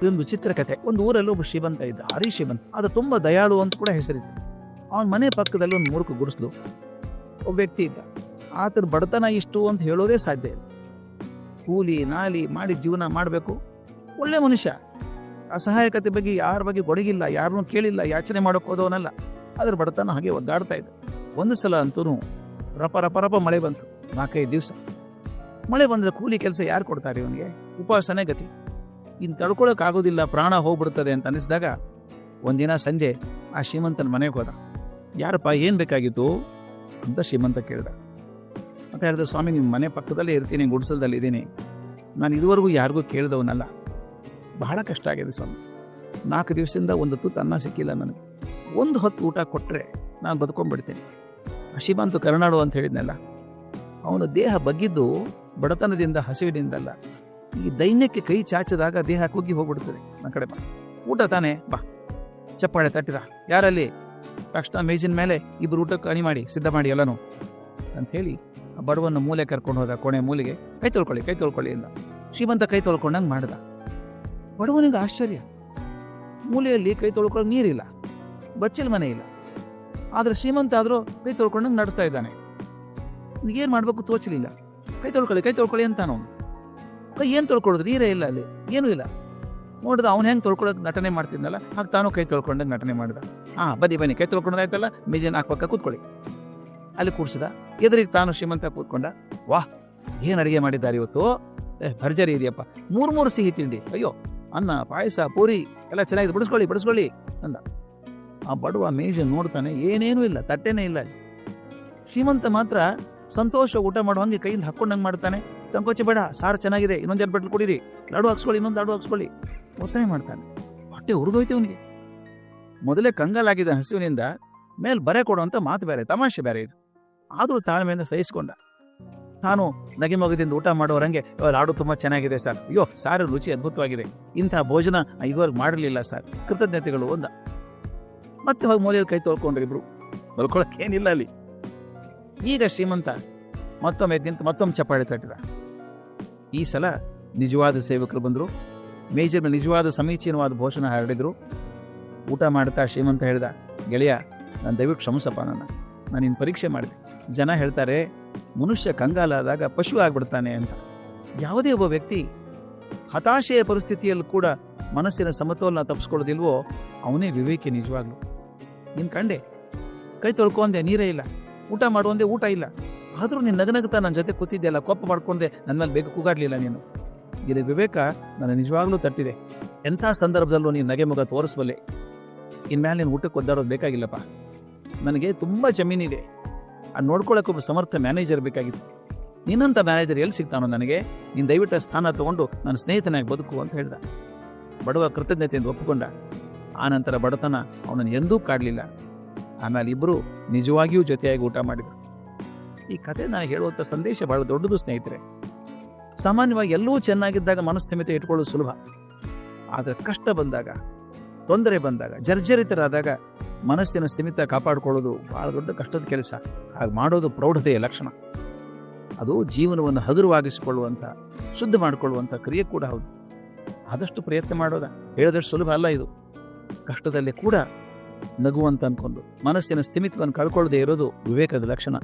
ಇದೊಂದು ವಿಚಿತ್ರ ಕಥೆ. ಒಂದು ಊರಲ್ಲಿ ಒಬ್ಬ ಶ್ರೀಮಂತ ಇದ್ದ, ಭಾರಿ ಶ್ರೀಮಂತ. ಅದು ತುಂಬ ದಯಾಳು ಅಂತ ಕೂಡ ಹೆಸರಿತ್ತು. ಅವನ ಮನೆ ಪಕ್ಕದಲ್ಲಿ ಒಂದು ಮೂರ್ಖ ಗುಡಿಸ್ಲು ಒಬ್ಬ ವ್ಯಕ್ತಿ ಇದ್ದ. ಆತನ ಬಡತನ ಇಷ್ಟು ಅಂತ ಹೇಳೋದೇ ಸಾಧ್ಯ ಇಲ್ಲ. ಕೂಲಿ ನಾಲಿ ಮಾಡಿ ಜೀವನ ಮಾಡಬೇಕು. ಒಳ್ಳೆ ಮನುಷ್ಯ, ಅಸಹಾಯಕತೆ ಬಗ್ಗೆ ಯಾರ ಬಗ್ಗೆ ಗೊಡಗಿಲ್ಲ, ಯಾರನ್ನೂ ಕೇಳಿಲ್ಲ, ಯಾಚನೆ ಮಾಡೋಕೆ ಹೋದವನಲ್ಲ. ಅದ್ರ ಬಡತನ ಹಾಗೆ ಒದ್ದಾಡ್ತಾ ಇದ್ದ. ಒಂದು ಸಲ ಅಂತೂ ರಪ ರಪ ರಪ ಮಳೆ ಬಂತು. 4-5 ದಿವಸ ಮಳೆ ಬಂದರೆ ಕೂಲಿ ಕೆಲಸ ಯಾರು ಕೊಡ್ತಾರೆ ಇವನಿಗೆ? ಉಪವಾಸನೇ ಗತಿ. ಇನ್ನು ತಡ್ಕೊಳಕ್ಕಾಗೋದಿಲ್ಲ, ಪ್ರಾಣ ಹೋಗ್ಬಿಡ್ತದೆ ಅಂತ ಅನಿಸಿದಾಗ ಒಂದಿನ ಸಂಜೆ ಆ ಶ್ರೀಮಂತನ ಮನೆಗೆ ಹೋದ. ಯಾರಪ್ಪ, ಏನು ಬೇಕಾಗಿತ್ತು ಅಂತ ಶ್ರೀಮಂತ ಕೇಳ್ದ. ಅಂತ ಹೇಳಿದ್ರೆ, ಸ್ವಾಮಿ ನಿಮ್ಮ ಮನೆ ಪಕ್ಕದಲ್ಲೇ ಇರ್ತೀನಿ, ಗುಡಿಸಲ್ದಲ್ಲಿ ಇದ್ದೀನಿ. ನಾನು ಇದುವರೆಗೂ ಯಾರಿಗೂ ಕೇಳಿದವನಲ್ಲ, ಬಹಳ ಕಷ್ಟ ಆಗಿದೆ ಸ್ವಾಮಿ. 4 ದಿವಸದಿಂದ ಒಂದು ತುತ್ತು ಅನ್ನ ಸಿಕ್ಕಿಲ್ಲ ನನಗೆ. ಒಂದು ಹೊತ್ತು ಊಟ ಕೊಟ್ಟರೆ ನಾನು ಬದುಕೊಂಡ್ಬಿಡ್ತೀನಿ. ಶ್ರೀಮಂತ ಕರುನಾಡು ಅಂತ ಹೇಳಿದ್ನಲ್ಲ, ಅವನ ದೇಹ ಬಗ್ಗಿದ್ದು ಬಡತನದಿಂದ ಹಸಿವಿನಿಂದಲ್ಲ, ಈ ದೈನ್ಯಕ್ಕೆ ಕೈ ಚಾಚಿದಾಗ ದೇಹ ಕುಗ್ಗಿ ಹೋಗ್ಬಿಡ್ತದೆ. ನನ್ನ ಕಡೆ ಬಾ, ಊಟ ತಾನೇ, ಬಾ. ಚಪ್ಪಾಳೆ ತಟ್ಟಿರ, ಯಾರಲ್ಲಿ? ತಕ್ಷಣ ಮೇಜಿನ ಮೇಲೆ ಇಬ್ಬರು ಊಟಕ್ಕೆ ಅಣಿ ಮಾಡಿ ಸಿದ್ಧ ಮಾಡಿ ಎಲ್ಲನೂ ಅಂಥೇಳಿ ಆ ಬಡವನ್ನು ಮೂಲೆ ಕರ್ಕೊಂಡು ಹೋದ. ಕೋಣೆ ಮೂಲೆಗೆ, ಕೈ ತೊಳ್ಕೊಳ್ಳಿ ಇಲ್ಲ. ಶ್ರೀಮಂತ ಕೈ ತೊಳ್ಕೊಂಡಂಗೆ ಮಾಡ್ದ. ಬಡವನಿಗೆ ಆಶ್ಚರ್ಯ, ಮೂಲೆಯಲ್ಲಿ ಕೈ ತೊಳ್ಕೊಳ್ಳೋ ನೀರಿಲ್ಲ, ಬಚ್ಚಲ ಮನೆ ಇಲ್ಲ, ಆದರೆ ಶ್ರೀಮಂತ ಆದರೂ ಕೈ ತೊಳ್ಕೊಂಡಂಗೆ ನಡೆಸ್ತಾ ಇದ್ದಾನೆ. ಏನು ಮಾಡಬೇಕು ತೋಚಲಿಲ್ಲ. ಕೈ ತೊಳ್ಕೊಳ್ಳಿ ಅಂತಾನು. ಕೈ ಏನು ತೊಳ್ಕೊಳ್ಳೋದು? ನೀರೇ ಇಲ್ಲ, ಅಲ್ಲಿ ಏನೂ ಇಲ್ಲ. ನೋಡಿದ ಅವ್ನು ಹೆಂಗೆ ತೊಳ್ಕೊಳ್ಳೋಕೆ ನಟನೆ ಮಾಡ್ತಿದ್ನಲ್ಲ, ಹಾಗೆ ತಾನು ಕೈ ತೊಳ್ಕೊಂಡಂಗೆ ನಟನೆ ಮಾಡಿದ. ಬನ್ನಿ ಕೈ ತೊಳ್ಕೊಂಡಾಯ್ತಲ್ಲ, ಮೇಜಿನ ಹಾಕ್ಬೇಕ, ಕೂತ್ಕೊಳ್ಳಿ. ಅಲ್ಲಿ ಕೂಡ್ಸಿದ. ಎದುರಿಗೆ ತಾನು ಶ್ರೀಮಂತ ಕೂತ್ಕೊಂಡ. ವಾಹ್, ಏನು ಅಡುಗೆ ಮಾಡಿದ್ದಾರೆ ಇವತ್ತು, ಭರ್ಜರಿ ಇದೆಯಪ್ಪ, 3 ಸಿಹಿ ತಿಂಡಿ, ಅಯ್ಯೋ ಅನ್ನ ಪಾಯಸ ಪೂರಿ ಎಲ್ಲ ಚೆನ್ನಾಗಿದೆ, ಬಿಡಿಸ್ಕೊಳ್ಳಿ ಅಂದ. ಆ ಬಡವ ಮೇಜ ನೋಡ್ತಾನೆ, ಏನೇನೂ ಇಲ್ಲ, ತಟ್ಟೆನೇ ಇಲ್ಲ. ಶ್ರೀಮಂತ ಮಾತ್ರ ಸಂತೋಷ ಊಟ ಮಾಡೋ ಹಂಗೆ ಕೈಯಿಂದ ಹಾಕ್ಕೊಂಡಂಗೆ ಮಾಡ್ತಾನೆ. ಸಂಕೋಚ ಬೇಡ, ಸಾರು ಚೆನ್ನಾಗಿದೆ, ಇನ್ನೊಂದೆರಡು ಬಟ್ಲು ಕುಡೀರಿ, ಲಾಡು ಹಾಕ್ಸ್ಕೊಳ್ಳಿ ಒತ್ತಾಯ ಮಾಡ್ತಾನೆ. ಹೊಟ್ಟೆ ಉರಿದೋಯ್ತು ಅವನಿಗೆ. ಮೊದಲೇ ಕಂಗಾಲಾಗಿದ್ದ ಹಸಿವಿನಿಂದ ಮೇಲೆ ಬರೆ ಕೊಡುವಂಥ ಮಾತು ಬೇರೆ, ತಮಾಷೆ ಬೇರೆ ಇದು. ಆದರೂ ತಾಳ್ಮೆಯಿಂದ ಸಹಿಸ್ಕೊಂಡ. ತಾನು ನಗೆ ಮಗದಿಂದ ಊಟ ಮಾಡೋರಂಗೆ, ಲಾಡು ತುಂಬ ಚೆನ್ನಾಗಿದೆ ಸರ್, ಅಯ್ಯೋ ಸಾರು ರುಚಿ ಅದ್ಭುತವಾಗಿದೆ, ಇಂಥ ಭೋಜನ ಇದುವರೆಗೆ ಮಾಡಿರಲಿಲ್ಲ ಸರ್, ಕೃತಜ್ಞತೆಗಳು ಒಂದ. ಮತ್ತೆ ಹೋಗಿ ಮೂಲೆಯಲ್ಲಿ ಕೈ ತೊಳ್ಕೊಂಡ್ರಿ ಇಬ್ರು. ತೊಳ್ಕೊಳಕ್ಕೇನಿಲ್ಲ ಅಲ್ಲಿ. ಈಗ ಶ್ರೀಮಂತ ಮತ್ತೊಮ್ಮೆ ನಿಂತು ಮತ್ತೊಮ್ಮೆ ಚಪ್ಪಾಳೆ ತಟ್ಟಿದ. ಈ ಸಲ ನಿಜವಾದ ಸೇವಕರು ಬಂದರು. ಮೇಜರ್ ಮೇಲೆ ನಿಜವಾದ ಸಮೀಚೀನವಾದ ಭೋಜನ ಹರಡಿದ್ರು. ಊಟ ಮಾಡ್ತಾ ಶ್ರೀಮಂತ ಹೇಳ್ದ, ಗೆಳೆಯ ನಾನು ದಯವಿಟ್ಟು ಕ್ಷಮಿಸಪ್ಪ, ನಾನು ಇನ್ನು ಪರೀಕ್ಷೆ ಮಾಡಿದೆ. ಜನ ಹೇಳ್ತಾರೆ ಮನುಷ್ಯ ಕಂಗಾಲಾದಾಗ ಪಶು ಆಗ್ಬಿಡ್ತಾನೆ ಅಂತ. ಯಾವುದೇ ಒಬ್ಬ ವ್ಯಕ್ತಿ ಹತಾಶೆಯ ಪರಿಸ್ಥಿತಿಯಲ್ಲೂ ಕೂಡ ಮನಸ್ಸಿನ ಸಮತೋಲನ ತಪ್ಪಿಸ್ಕೊಳ್ಳೋದಿಲ್ವೋ ಅವನೇ ವಿವೇಕಿ ನಿಜವಾಗ್ಲು. ನೀನು ಕಂಡೆ, ಕೈ ತೊಳ್ಕೊಂಡೆ, ನೀರೇ ಇಲ್ಲ, ಊಟ ಮಾಡುವಂದೆ ಊಟ ಇಲ್ಲ, ಆದರೂ ನೀನು ನಗನಗ್ತಾ ನನ್ನ ಜೊತೆ ಕೂತಿದ್ದೆಲ್ಲ, ಕೋಪ ಮಾಡ್ಕೊಂಡೆ, ನನ್ನ ಮೇಲೆ ಬೇಗ ಕೂಗಾಡ್ಲಿಲ್ಲ ನೀನು. ಇದು ವಿವೇಕ ನನ್ನ ನಿಜವಾಗ್ಲೂ ತಟ್ಟಿದೆ. ಎಂಥ ಸಂದರ್ಭದಲ್ಲೂ ನೀನು ನಗೆ ಮುಗ ತೋರಿಸ್ಬಲ್ಲೆ. ಇನ್ಮೇಲೆ ನೀನು ಊಟಕ್ಕೆ ಒದ್ದಾಡೋದು ಬೇಕಾಗಿಲ್ಲಪ್ಪ. ನನಗೆ ತುಂಬ ಜಮೀನಿದೆ, ಅದು ನೋಡ್ಕೊಳ್ಳೋಕೆ ಒಬ್ಬ ಸಮರ್ಥ ಮ್ಯಾನೇಜರ್ ಬೇಕಾಗಿತ್ತು. ನಿನ್ನಂಥ ಮ್ಯಾನೇಜರ್ ಎಲ್ಲಿ ಸಿಗ್ತಾನೋ ನನಗೆ? ನೀನು ದಯವಿಟ್ಟು ಸ್ಥಾನ ತೊಗೊಂಡು ನನ್ನ ಸ್ನೇಹಿತನಾಗಿ ಬದುಕು ಅಂತ ಹೇಳ್ದ. ಬಡವ ಕೃತಜ್ಞತೆಯಿಂದ ಒಪ್ಪಿಕೊಂಡ. ಆನಂತರ ಬಡತನ ಅವನನ್ನು ಎಂದೂ ಕಾಡಲಿಲ್ಲ. ಆಮೇಲೆ ಇಬ್ಬರು ನಿಜವಾಗಿಯೂ ಜೊತೆಯಾಗಿ ಊಟ ಮಾಡಿದರು. ಈ ಕಥೆ ನಾನು ಹೇಳುವಂಥ ಸಂದೇಶ ಭಾಳ ದೊಡ್ಡದು ಸ್ನೇಹಿತರೆ. ಸಾಮಾನ್ಯವಾಗಿ ಎಲ್ಲವೂ ಚೆನ್ನಾಗಿದ್ದಾಗ ಮನಸ್ಥಿಮಿತ ಇಟ್ಕೊಳ್ಳೋದು ಸುಲಭ. ಆದರೆ ಕಷ್ಟ ಬಂದಾಗ, ತೊಂದರೆ ಬಂದಾಗ, ಜರ್ಜರಿತರಾದಾಗ ಮನಸ್ಸಿನ ಸ್ಥಿಮಿತ ಕಾಪಾಡಿಕೊಳ್ಳೋದು ಭಾಳ ದೊಡ್ಡ ಕಷ್ಟದ ಕೆಲಸ. ಹಾಗೆ ಮಾಡೋದು ಪ್ರೌಢತೆಯ ಲಕ್ಷಣ. ಅದು ಜೀವನವನ್ನು ಹಗುರವಾಗಿಸಿಕೊಳ್ಳುವಂಥ, ಶುದ್ಧ ಮಾಡಿಕೊಳ್ಳುವಂಥ ಕ್ರಿಯೆ ಕೂಡ ಹೌದು. ಆದಷ್ಟು ಪ್ರಯತ್ನ ಮಾಡೋದ, ಹೇಳೋದಷ್ಟು ಸುಲಭ ಅಲ್ಲ ಇದು. ಕಷ್ಟದಲ್ಲಿ ಕೂಡ ನಗುವಂತ ಅನ್ಕೊಂಡು ಮನಸ್ಸಿನ ಸ್ಥಿಮಿತವನ್ನು ಕಳ್ಕೊಳ್ಳದೆ ಇರೋದು ವಿವೇಕದ ಲಕ್ಷಣ.